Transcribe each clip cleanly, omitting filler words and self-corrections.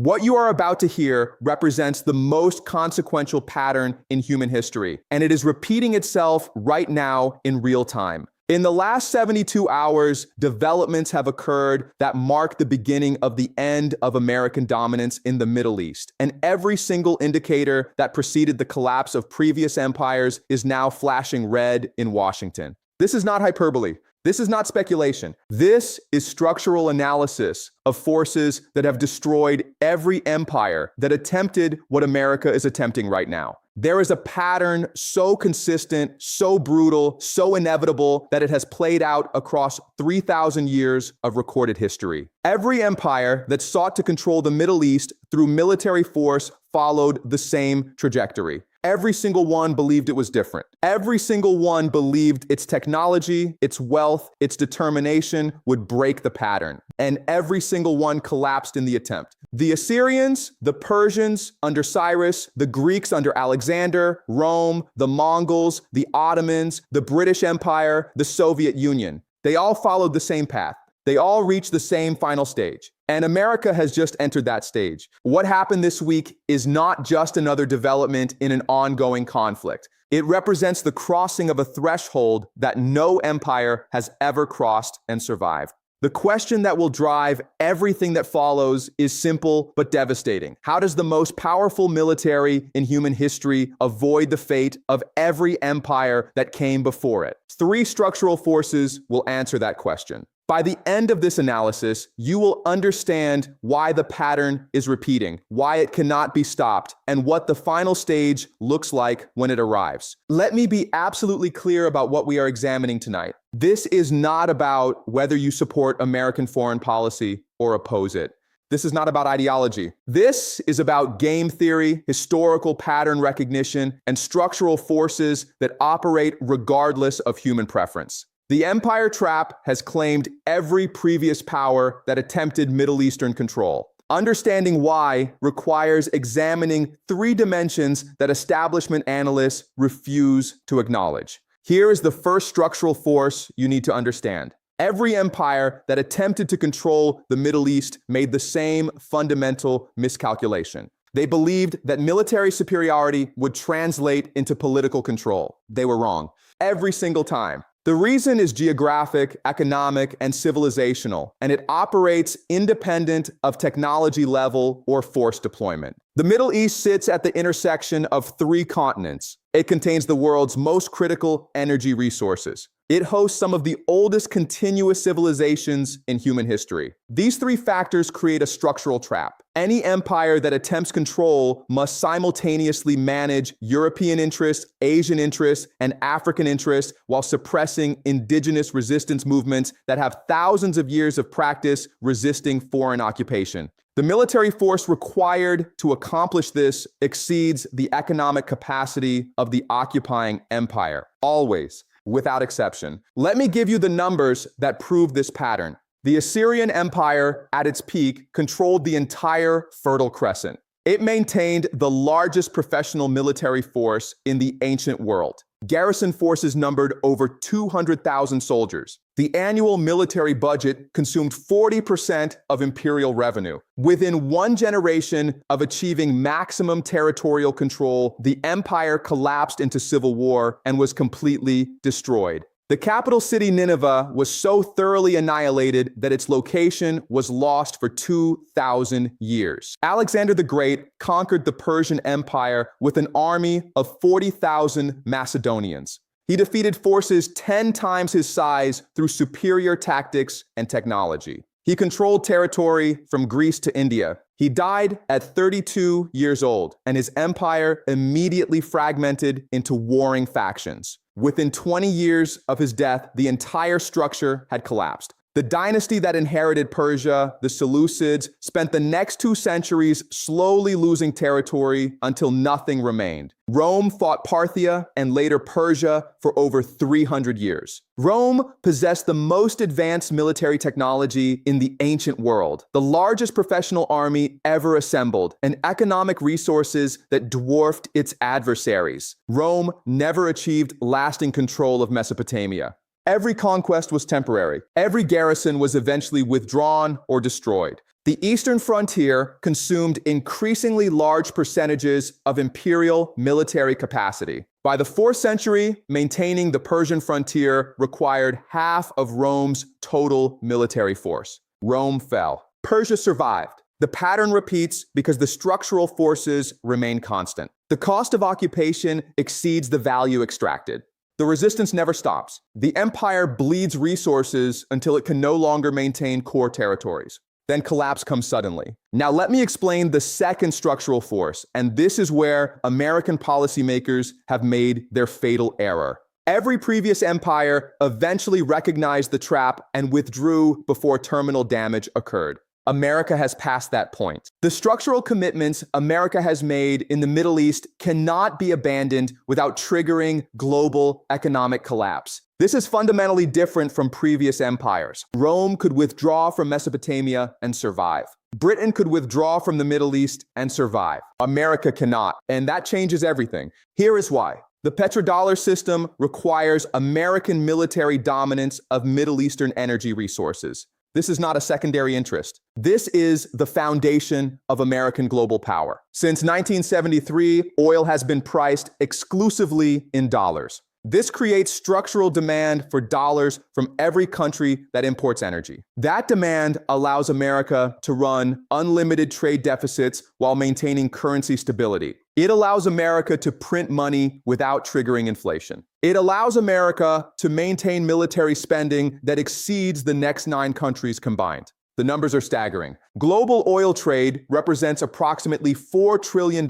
What you are about to hear represents the most consequential pattern in human history, and it is repeating itself right now in real time. In the last 72 hours, developments have occurred that mark the beginning of the end of American dominance in the Middle East, and every single indicator that preceded the collapse of previous empires is now flashing red in Washington. This is not hyperbole. This is not speculation. This is structural analysis of forces that have destroyed every empire that attempted what America is attempting right now. There is a pattern so consistent, so brutal, so inevitable that it has played out across 3,000 years of recorded history. Every empire that sought to control the Middle East through military force followed the same trajectory. Every single one believed it was different. Every single one believed its technology, its wealth, its determination would break the pattern. And every single one collapsed in the attempt. The Assyrians, the Persians under Cyrus, the Greeks under Alexander, Rome, the Mongols, the Ottomans, the British Empire, the Soviet Union. They all followed the same path. They all reached the same final stage. And America has just entered that stage. What happened this week is not just another development in an ongoing conflict. It represents the crossing of a threshold that no empire has ever crossed and survived. The question that will drive everything that follows is simple but devastating. How does the most powerful military in human history avoid the fate of every empire that came before it? Three structural forces will answer that question. By the end of this analysis, you will understand why the pattern is repeating, why it cannot be stopped, and what the final stage looks like when it arrives. Let me be absolutely clear about what we are examining tonight. This is not about whether you support American foreign policy or oppose it. This is not about ideology. This is about game theory, historical pattern recognition, and structural forces that operate regardless of human preference. The empire trap has claimed every previous power that attempted Middle Eastern control. Understanding why requires examining three dimensions that establishment analysts refuse to acknowledge. Here is the first structural force you need to understand. Every empire that attempted to control the Middle East made the same fundamental miscalculation. They believed that military superiority would translate into political control. They were wrong. Every single time. The reason is geographic, economic, and civilizational, and it operates independent of technology level or force deployment. The Middle East sits at the intersection of three continents. It contains the world's most critical energy resources. It hosts some of the oldest continuous civilizations in human history. These three factors create a structural trap. Any empire that attempts control must simultaneously manage European interests, Asian interests, and African interests while suppressing indigenous resistance movements that have thousands of years of practice resisting foreign occupation. The military force required to accomplish this exceeds the economic capacity of the occupying empire, always, without exception. Let me give you the numbers that prove this pattern. The Assyrian Empire, at its peak, controlled the entire Fertile Crescent. It maintained the largest professional military force in the ancient world. Garrison forces numbered over 200,000 soldiers. The annual military budget consumed 40% of imperial revenue. Within one generation of achieving maximum territorial control, the empire collapsed into civil war and was completely destroyed. The capital city Nineveh was so thoroughly annihilated that its location was lost for 2,000 years. Alexander the Great conquered the Persian Empire with an army of 40,000 Macedonians. He defeated forces 10 times his size through superior tactics and technology. He controlled territory from Greece to India. He died at 32 years old, and his empire immediately fragmented into warring factions. Within 20 years of his death, the entire structure had collapsed. The dynasty that inherited Persia, the Seleucids, spent the next 2 centuries slowly losing territory until nothing remained. Rome fought Parthia and later Persia for over 300 years. Rome possessed the most advanced military technology in the ancient world, the largest professional army ever assembled, and economic resources that dwarfed its adversaries. Rome never achieved lasting control of Mesopotamia. Every conquest was temporary. Every garrison was eventually withdrawn or destroyed. The eastern frontier consumed increasingly large percentages of imperial military capacity. By the 4th century, maintaining the Persian frontier required half of Rome's total military force. Rome fell. Persia survived. The pattern repeats because the structural forces remain constant. The cost of occupation exceeds the value extracted. The resistance never stops. The empire bleeds resources until it can no longer maintain core territories. Then collapse comes suddenly. Now let me explain the second structural force, and this is where American policymakers have made their fatal error. Every previous empire eventually recognized the trap and withdrew before terminal damage occurred. America has passed that point. The structural commitments America has made in the Middle East cannot be abandoned without triggering global economic collapse. This is fundamentally different from previous empires. Rome could withdraw from Mesopotamia and survive. Britain could withdraw from the Middle East and survive. America cannot, and that changes everything. Here is why. The petrodollar system requires American military dominance of Middle Eastern energy resources. This is not a secondary interest. This is the foundation of American global power. Since 1973, oil has been priced exclusively in dollars. This creates structural demand for dollars from every country that imports energy. That demand allows America to run unlimited trade deficits while maintaining currency stability. It allows America to print money without triggering inflation. It allows America to maintain military spending that exceeds the next 9 countries combined. The numbers are staggering. Global oil trade represents approximately $4 trillion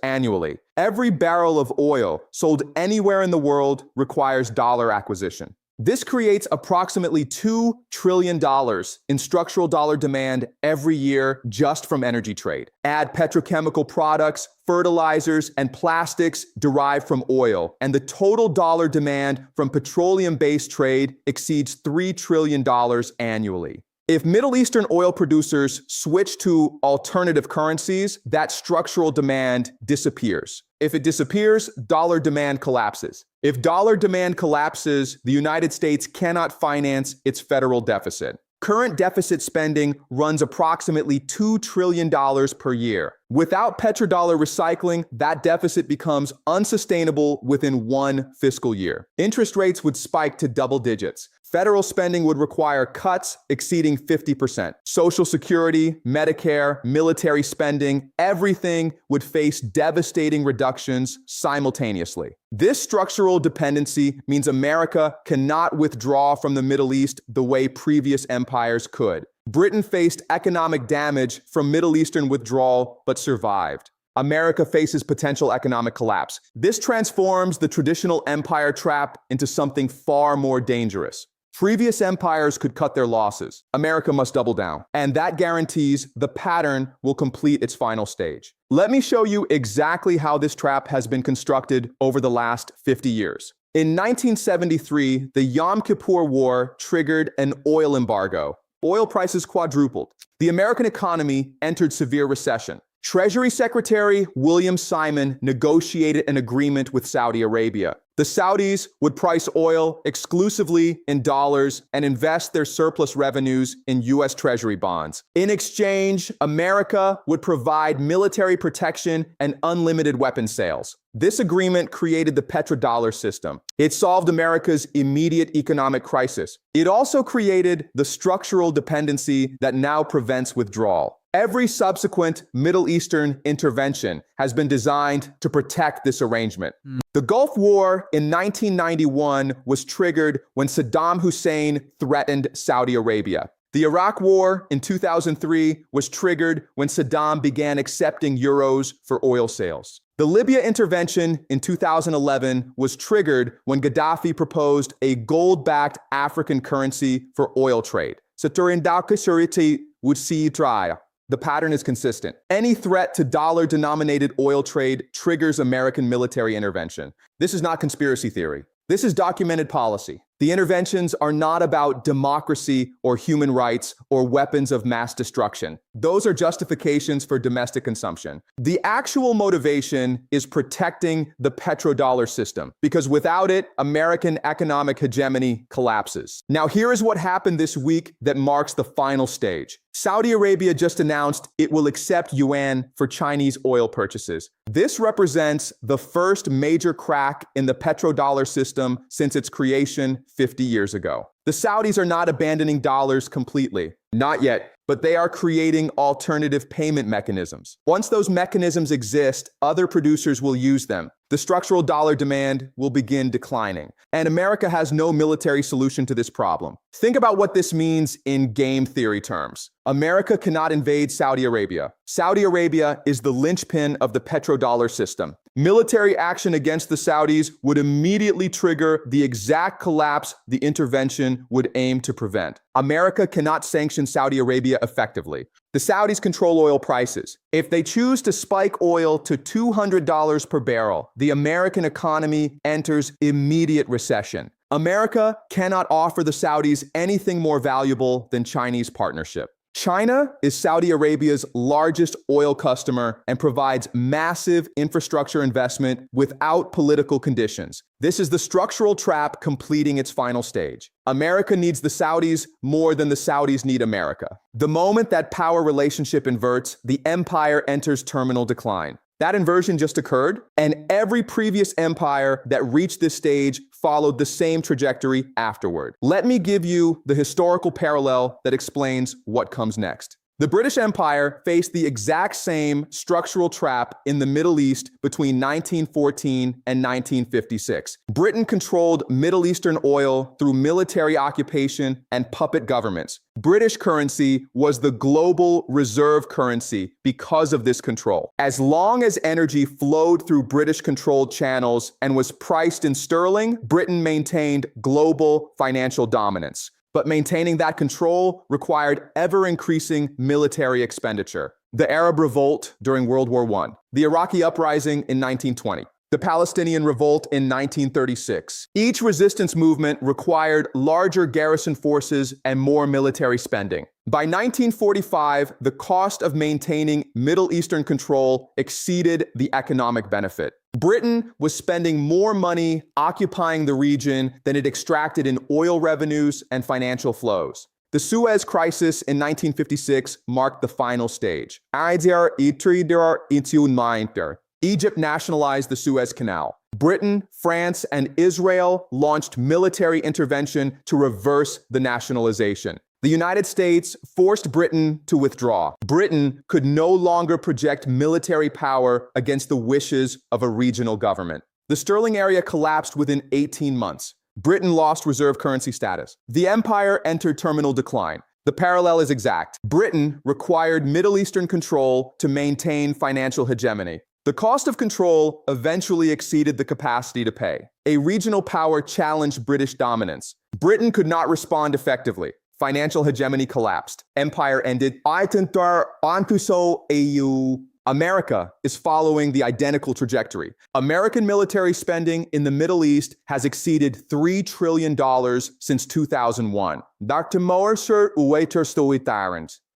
annually. Every barrel of oil sold anywhere in the world requires dollar acquisition. This creates approximately $2 trillion in structural dollar demand every year just from energy trade. Add petrochemical products, fertilizers, and plastics derived from oil, and the total dollar demand from petroleum-based trade exceeds $3 trillion annually. If Middle Eastern oil producers switch to alternative currencies, that structural demand disappears. If it disappears, dollar demand collapses. If dollar demand collapses, the United States cannot finance its federal deficit. Current deficit spending runs approximately $2 trillion per year. Without petrodollar recycling, that deficit becomes unsustainable within 1 fiscal year. Interest rates would spike to double digits. Federal spending would require cuts exceeding 50%. Social Security, Medicare, military spending, everything would face devastating reductions simultaneously. This structural dependency means America cannot withdraw from the Middle East the way previous empires could. Britain faced economic damage from Middle Eastern withdrawal, but survived. America faces potential economic collapse. This transforms the traditional empire trap into something far more dangerous. Previous empires could cut their losses. America must double down. And that guarantees the pattern will complete its final stage. Let me show you exactly how this trap has been constructed over the last 50 years. In 1973, the Yom Kippur War triggered an oil embargo. Oil prices quadrupled. The American economy entered severe recession. Treasury Secretary William Simon negotiated an agreement with Saudi Arabia. The Saudis would price oil exclusively in dollars and invest their surplus revenues in U.S. Treasury bonds. In exchange, America would provide military protection and unlimited weapon sales. This agreement created the petrodollar system. It solved America's immediate economic crisis. It also created the structural dependency that now prevents withdrawal. Every subsequent Middle Eastern intervention has been designed to protect this arrangement. The Gulf War in 1991 was triggered when Saddam Hussein threatened Saudi Arabia. The Iraq War in 2003 was triggered when Saddam began accepting euros for oil sales. The Libya intervention in 2011 was triggered when Gaddafi proposed a gold-backed African currency for oil trade. The pattern is consistent. Any threat to dollar-denominated oil trade triggers American military intervention. This is not conspiracy theory. This is documented policy. The interventions are not about democracy or human rights or weapons of mass destruction. Those are justifications for domestic consumption. The actual motivation is protecting the petrodollar system, because without it, American economic hegemony collapses. Now, here is what happened this week that marks the final stage. Saudi Arabia just announced it will accept yuan for Chinese oil purchases. This represents the first major crack in the petrodollar system since its creation 50 years ago. The Saudis are not abandoning dollars completely. Not yet, but they are creating alternative payment mechanisms. Once those mechanisms exist, other producers will use them. The structural dollar demand will begin declining, and America has no military solution to this problem. Think about what this means in game theory terms. America cannot invade Saudi Arabia. Saudi Arabia is the linchpin of the petrodollar system. Military action against the Saudis would immediately trigger the exact collapse the intervention would aim to prevent. America cannot sanction Saudi Arabia effectively. The Saudis control oil prices. If they choose to spike oil to $200 per barrel, the American economy enters immediate recession. America cannot offer the Saudis anything more valuable than Chinese partnership. China is Saudi Arabia's largest oil customer and provides massive infrastructure investment without political conditions. This is the structural trap completing its final stage. America needs the Saudis more than the Saudis need America. The moment that power relationship inverts, the empire enters terminal decline. That inversion just occurred, and every previous empire that reached this stage followed the same trajectory afterward. Let me give you the historical parallel that explains what comes next. The British Empire faced the exact same structural trap in the Middle East between 1914 and 1956. Britain controlled Middle Eastern oil through military occupation and puppet governments. British currency was the global reserve currency because of this control. As long as energy flowed through British-controlled channels and was priced in sterling, Britain maintained global financial dominance. But maintaining that control required ever-increasing military expenditure. The Arab Revolt during World War I, the Iraqi Uprising in 1920, the Palestinian Revolt in 1936. Each resistance movement required larger garrison forces and more military spending. By 1945, the cost of maintaining Middle Eastern control exceeded the economic benefit. Britain was spending more money occupying the region than it extracted in oil revenues and financial flows. The Suez Crisis in 1956 marked the final stage. Egypt nationalized the Suez Canal. Britain, France, and Israel launched military intervention to reverse the nationalization. The United States forced Britain to withdraw. Britain could no longer project military power against the wishes of a regional government. The sterling area collapsed within 18 months. Britain lost reserve currency status. The empire entered terminal decline. The parallel is exact. Britain required Middle Eastern control to maintain financial hegemony. The cost of control eventually exceeded the capacity to pay. A regional power challenged British dominance. Britain could not respond effectively. Financial hegemony collapsed. Empire ended. America is following the identical trajectory. American military spending in the Middle East has exceeded $3 trillion since 2001.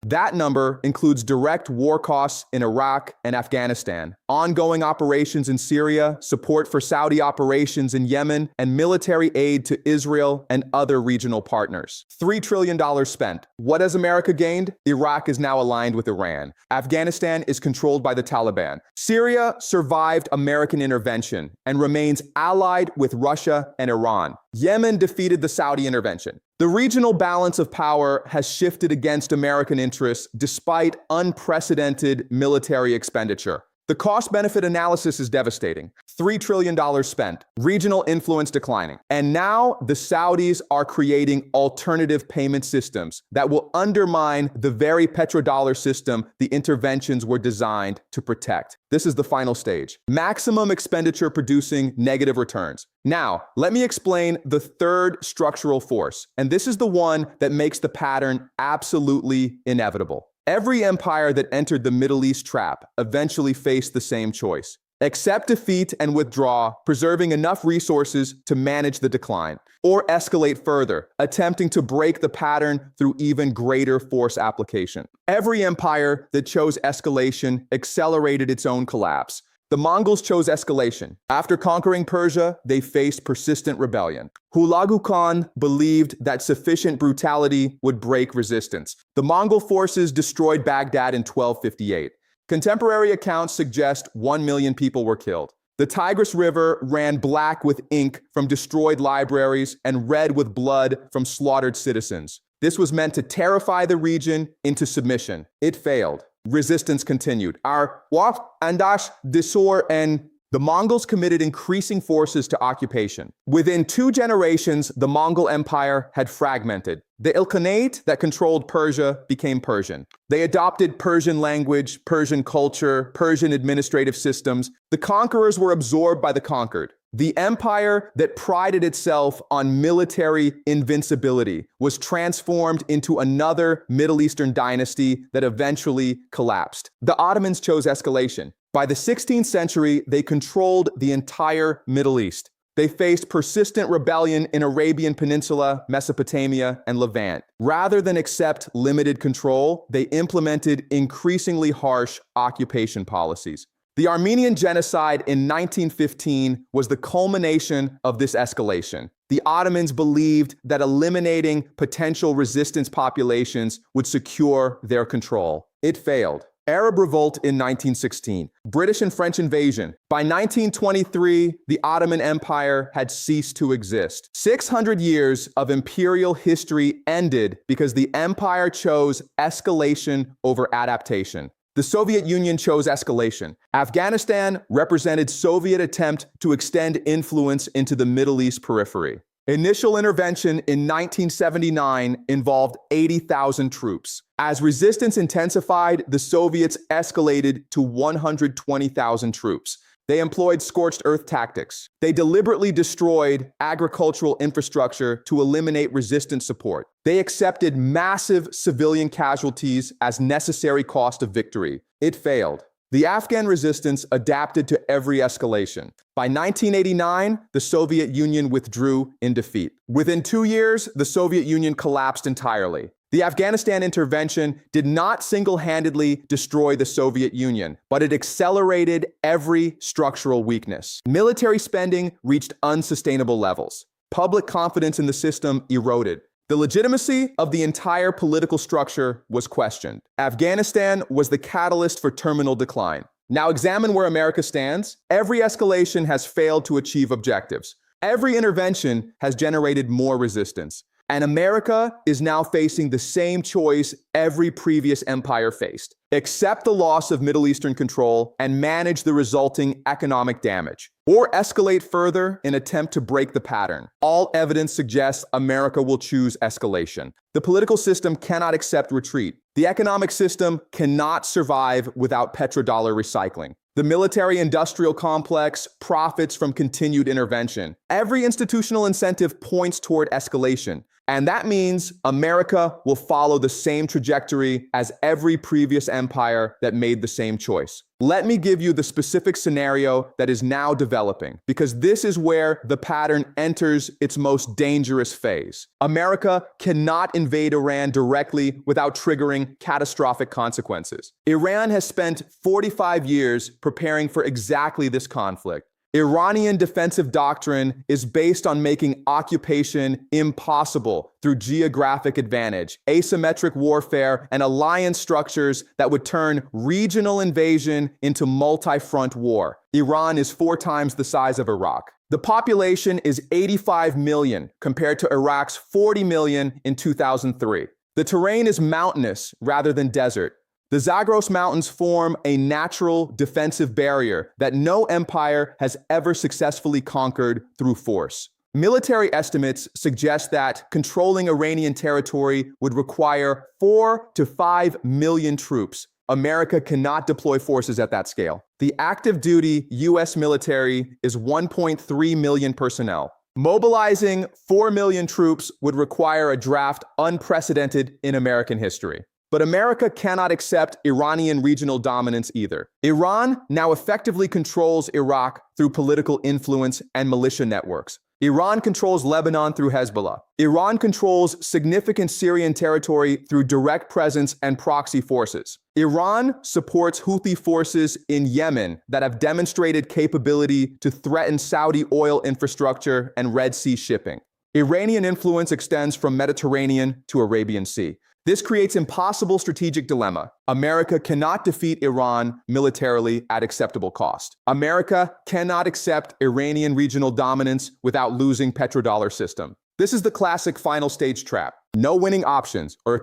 That number includes direct war costs in Iraq and Afghanistan, ongoing operations in Syria, support for Saudi operations in Yemen, and military aid to Israel and other regional partners. $3 trillion spent. What has America gained? Iraq is now aligned with Iran. Afghanistan is controlled by the Taliban. Syria survived American intervention and remains allied with Russia and Iran. Yemen defeated the Saudi intervention. The regional balance of power has shifted against American interests despite unprecedented military expenditure. The cost-benefit analysis is devastating. $3 trillion spent, regional influence declining. And now the Saudis are creating alternative payment systems that will undermine the very petrodollar system the interventions were designed to protect. This is the final stage. Maximum expenditure producing negative returns. Now, let me explain the third structural force, and this is the one that makes the pattern absolutely inevitable. Every empire that entered the Middle East trap eventually faced the same choice. Accept defeat and withdraw, preserving enough resources to manage the decline, or escalate further, attempting to break the pattern through even greater force application. Every empire that chose escalation accelerated its own collapse. The Mongols chose escalation. After conquering Persia, they faced persistent rebellion. Hulagu Khan believed that sufficient brutality would break resistance. The Mongol forces destroyed Baghdad in 1258. Contemporary accounts suggest 1 million people were killed. The Tigris River ran black with ink from destroyed libraries and red with blood from slaughtered citizens. This was meant to terrify the region into submission. It failed. Resistance continued. Our Waf Andash Disor and the Mongols committed increasing forces to occupation. Within 2 generations, the Mongol Empire had fragmented. The Ilkhanate that controlled Persia became Persian. They adopted Persian language, Persian culture, Persian administrative systems. The conquerors were absorbed by the conquered. The empire that prided itself on military invincibility was transformed into another Middle Eastern dynasty that eventually collapsed. The Ottomans chose escalation. By the 16th century, they controlled the entire Middle East. They faced persistent rebellion in Arabian Peninsula, Mesopotamia, and Levant. Rather than accept limited control, they implemented increasingly harsh occupation policies. The Armenian genocide in 1915 was the culmination of this escalation. The Ottomans believed that eliminating potential resistance populations would secure their control. It failed. Arab revolt in 1916, British and French invasion. By 1923, the Ottoman Empire had ceased to exist. 600 years of imperial history ended because the empire chose escalation over adaptation. The Soviet Union chose escalation. Afghanistan represented Soviet attempt to extend influence into the Middle East periphery. Initial intervention in 1979 involved 80,000 troops. As resistance intensified, the Soviets escalated to 120,000 troops. They employed scorched earth tactics. They deliberately destroyed agricultural infrastructure to eliminate resistance support. They accepted massive civilian casualties as necessary cost of victory. It failed. The Afghan resistance adapted to every escalation. By 1989, the Soviet Union withdrew in defeat. Within 2 years, the Soviet Union collapsed entirely. The Afghanistan intervention did not single-handedly destroy the Soviet Union, but it accelerated every structural weakness. Military spending reached unsustainable levels. Public confidence in the system eroded. The legitimacy of the entire political structure was questioned. Afghanistan was the catalyst for terminal decline. Now examine where America stands. Every escalation has failed to achieve objectives. Every intervention has generated more resistance. And America is now facing the same choice every previous empire faced. Accept the loss of Middle Eastern control and manage the resulting economic damage, or escalate further in an attempt to break the pattern. All evidence suggests America will choose escalation. The political system cannot accept retreat. The economic system cannot survive without petrodollar recycling. The military-industrial complex profits from continued intervention. Every institutional incentive points toward escalation. And that means America will follow the same trajectory as every previous empire that made the same choice. Let me give you the specific scenario that is now developing, because this is where the pattern enters its most dangerous phase. America cannot invade Iran directly without triggering catastrophic consequences. Iran has spent 45 years preparing for exactly this conflict. Iranian defensive doctrine is based on making occupation impossible through geographic advantage, asymmetric warfare, and alliance structures that would turn regional invasion into multi-front war. Iran is 4 times the size of Iraq. The population is 85 million compared to Iraq's 40 million in 2003. The terrain is mountainous rather than desert. The Zagros Mountains form a natural defensive barrier that no empire has ever successfully conquered through force. Military estimates suggest that controlling Iranian territory would require 4 to 5 million troops. America cannot deploy forces at that scale. The active duty U.S. military is 1.3 million personnel. Mobilizing 4 million troops would require a draft unprecedented in American history. But America cannot accept Iranian regional dominance either. Iran now effectively controls Iraq through political influence and militia networks. Iran controls Lebanon through Hezbollah. Iran controls significant Syrian territory through direct presence and proxy forces. Iran supports Houthi forces in Yemen that have demonstrated capability to threaten Saudi oil infrastructure and Red Sea shipping. Iranian influence extends from Mediterranean to Arabian Sea. This creates impossible strategic dilemma. America cannot defeat Iran militarily at acceptable cost. America cannot accept Iranian regional dominance without losing petrodollar system. This is the classic final stage trap. No winning options, or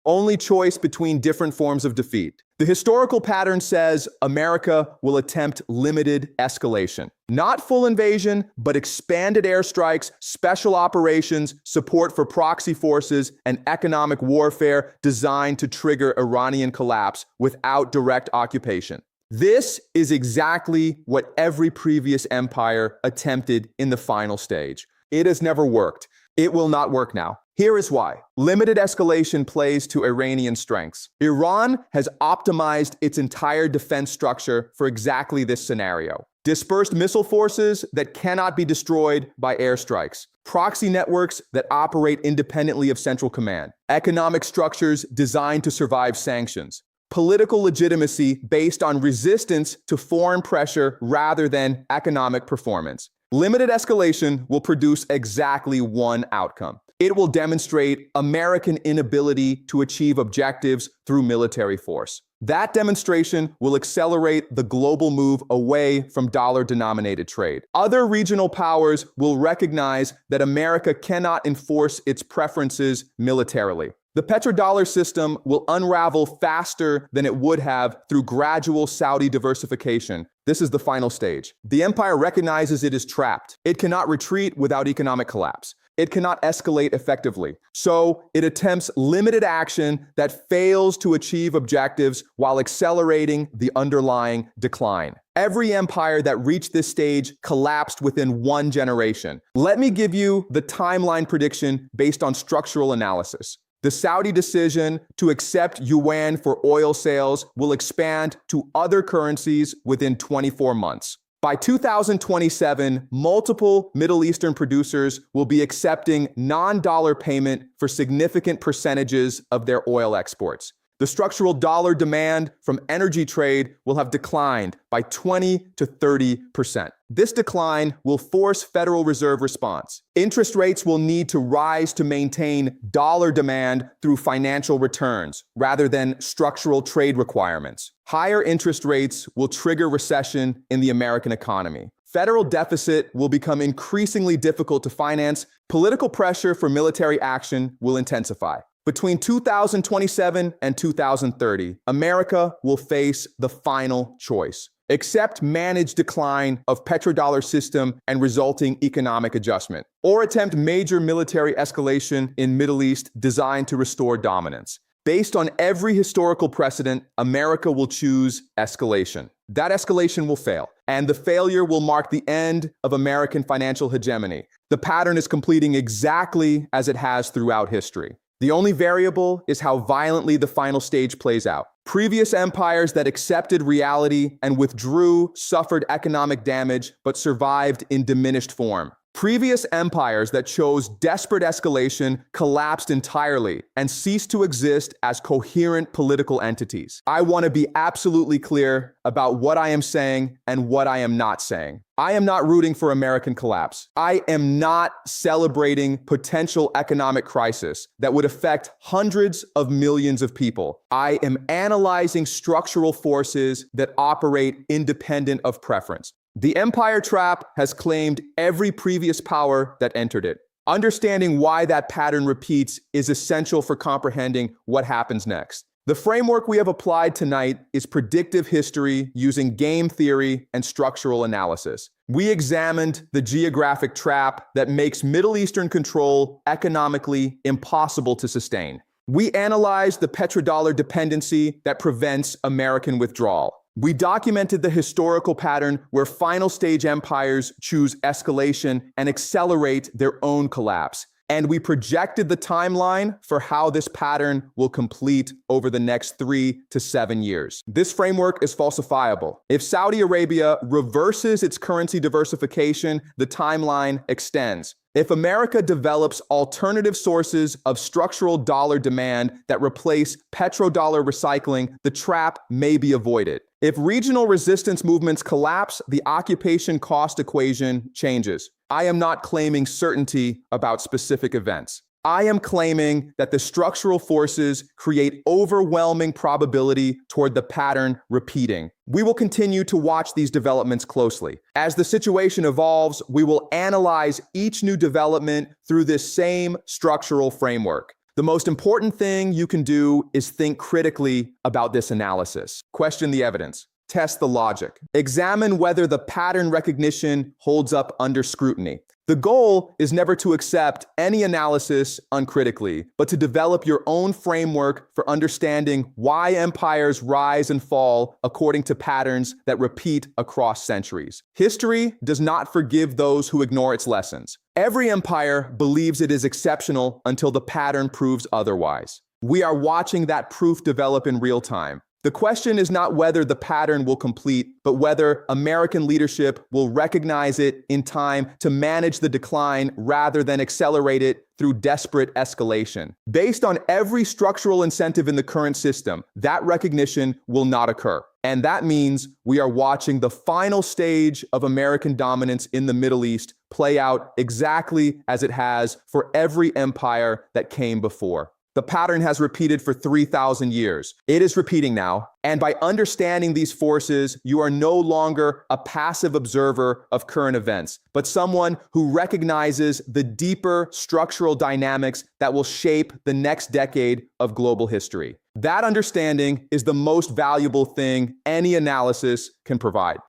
only choice between different forms of defeat. The historical pattern says America will attempt limited escalation. Not full invasion, but expanded airstrikes, special operations, support for proxy forces, and economic warfare designed to trigger Iranian collapse without direct occupation. This is exactly what every previous empire attempted in the final stage. It has never worked. It will not work now. Here is why. Limited escalation plays to Iranian strengths. Iran has optimized its entire defense structure for exactly this scenario. Dispersed missile forces that cannot be destroyed by airstrikes. Proxy networks that operate independently of central command. Economic structures designed to survive sanctions. Political legitimacy based on resistance to foreign pressure rather than economic performance. Limited escalation will produce exactly one outcome. It will demonstrate American inability to achieve objectives through military force. That demonstration will accelerate the global move away from dollar-denominated trade. Other regional powers will recognize that America cannot enforce its preferences militarily. The petrodollar system will unravel faster than it would have through gradual Saudi diversification. This is the final stage. The empire recognizes it is trapped. It cannot retreat without economic collapse. It cannot escalate effectively. So it attempts limited action that fails to achieve objectives while accelerating the underlying decline. Every empire that reached this stage collapsed within one generation. Let me give you the timeline prediction based on structural analysis. The Saudi decision to accept yuan for oil sales will expand to other currencies within 24 months. By 2027, multiple Middle Eastern producers will be accepting non-dollar payment for significant percentages of their oil exports. The structural dollar demand from energy trade will have declined by 20 to 30%. This decline will force Federal Reserve response. Interest rates will need to rise to maintain dollar demand through financial returns rather than structural trade requirements. Higher interest rates will trigger recession in the American economy. Federal deficit will become increasingly difficult to finance. Political pressure for military action will intensify. Between 2027 and 2030, America will face the final choice. Accept managed decline of petrodollar system and resulting economic adjustment, or attempt major military escalation in Middle East designed to restore dominance. Based on every historical precedent, America will choose escalation. That escalation will fail, and the failure will mark the end of American financial hegemony. The pattern is completing exactly as it has throughout history. The only variable is how violently the final stage plays out. Previous empires that accepted reality and withdrew suffered economic damage but survived in diminished form. Previous empires that chose desperate escalation collapsed entirely and ceased to exist as coherent political entities. I want to be absolutely clear about what I am saying and what I am not saying. I am not rooting for American collapse. I am not celebrating potential economic crisis that would affect hundreds of millions of people. I am analyzing structural forces that operate independent of preference. The empire trap has claimed every previous power that entered it. Understanding why that pattern repeats is essential for comprehending what happens next. The framework we have applied tonight is predictive history using game theory and structural analysis. We examined the geographic trap that makes Middle Eastern control economically impossible to sustain. We analyzed the petrodollar dependency that prevents American withdrawal. We documented the historical pattern where final stage empires choose escalation and accelerate their own collapse. and we projected the timeline for how this pattern will complete over the next 3 to 7 years. This framework is falsifiable. If Saudi Arabia reverses its currency diversification, the timeline extends. If America develops alternative sources of structural dollar demand that replace petrodollar recycling, the trap may be avoided. If regional resistance movements collapse, the occupation cost equation changes. I am not claiming certainty about specific events. I am claiming that the structural forces create overwhelming probability toward the pattern repeating. We will continue to watch these developments closely. As the situation evolves, we will analyze each new development through this same structural framework. The most important thing you can do is think critically about this analysis. Question the evidence. Test the logic. Examine whether the pattern recognition holds up under scrutiny. The goal is never to accept any analysis uncritically, but to develop your own framework for understanding why empires rise and fall according to patterns that repeat across centuries. History does not forgive those who ignore its lessons. Every empire believes it is exceptional until the pattern proves otherwise. We are watching that proof develop in real time. The question is not whether the pattern will complete, but whether American leadership will recognize it in time to manage the decline rather than accelerate it through desperate escalation. Based on every structural incentive in the current system, that recognition will not occur. And that means we are watching the final stage of American dominance in the Middle East play out exactly as it has for every empire that came before. The pattern has repeated for 3,000 years. It is repeating now, and by understanding these forces, you are no longer a passive observer of current events, but someone who recognizes the deeper structural dynamics that will shape the next decade of global history. That understanding is the most valuable thing any analysis can provide.